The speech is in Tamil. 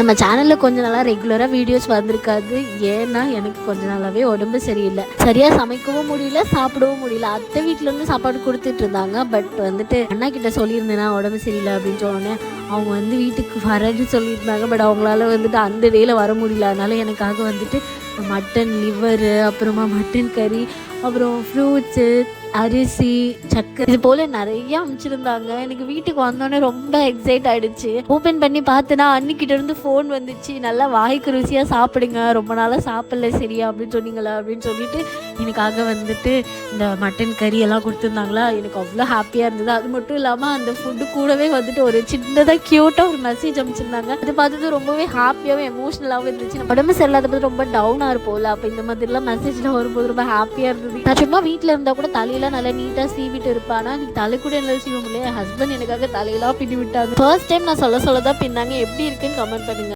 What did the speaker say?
நம்ம சேனலில் கொஞ்ச நாளாக ரெகுலராக வீடியோஸ் வந்திருக்காது. ஏன்னா எனக்கு கொஞ்ச நாளாகவே உடம்பு சரியில்லை, சரியாக சமைக்கவும் முடியல, சாப்பிடவும் முடியல. அத்தை வீட்டிலேருந்து சாப்பாடு கொடுத்துட்டு இருந்தாங்க. பட் வந்துட்டு அண்ணா கிட்ட சொல்லியிருந்தேன்னா உடம்பு சரியில்லை அப்படின்னு சொன்னோன்னே அவங்க வந்து வீட்டுக்கு வரேன்னு சொல்லியிருந்தாங்க. பட் அவங்களால வந்துட்டு அந்த டேயில் வர முடியல. அதனால எனக்காக வந்துட்டு மட்டன் லிவரு, அப்புறமா மட்டன் கறி, அப்புறம் ஃப்ரூட்ஸு, அரிசி, சக்கரை, இது போல் நிறைய அமைச்சிருந்தாங்க. எனக்கு வீட்டுக்கு வந்தோடனே ரொம்ப எக்ஸைட் ஆகிடுச்சு. ஓப்பன் பண்ணி பார்த்தேன்னா அன்னிக்கிட்ட இருந்து ஃபோன் வந்துச்சு. நல்லா வாய்க்கு ருசியாக சாப்பிடுங்க, ரொம்ப நாளாக சாப்பிடல சரியா அப்படின்னு சொன்னீங்களா அப்படின்னு சொல்லிட்டு எனக்காக வந்துட்டு இந்த மட்டன் கறி எல்லாம் கொடுத்துருந்தாங்களா. எனக்கு அவ்வளோ ஹாப்பியாக இருந்தது. அது மட்டும் இல்லாமல் அந்த ஃபுட்டு கூடவே வந்துட்டு ஒரு சின்னதாக க்யூட்டாக ஒரு மெசேஜ் அமைச்சிருந்தாங்க. அது பார்த்தது ரொம்பவே ஹாப்பியாகவும் எமோஷ்னலாகவும் இருந்துச்சு. உடம்பு சரியில்லாத போது ரொம்ப டவுனாக இருப்போம்ல, அப்போ இந்த மாதிரிலாம் மெசேஜ்லாம் வரும்போது ரொம்ப ஹாப்பியாக இருந்தது. நான் சும்மா வீட்டில் இருந்தால் கூட தலையில நல்லா நீட்டாக சீவிட்டு இருப்பானா, நீ தலை கூட என்னால் சீவ முடியல. என் ஹஸ்பண்ட் எனக்காக தலையெல்லாம் பின்னி விட்டாங்க. ஃபர்ஸ்ட் டைம் நான் சொல்ல தான் பின்னாங்க. எப்படி இருக்குன்னு கமெண்ட் பண்ணுங்க.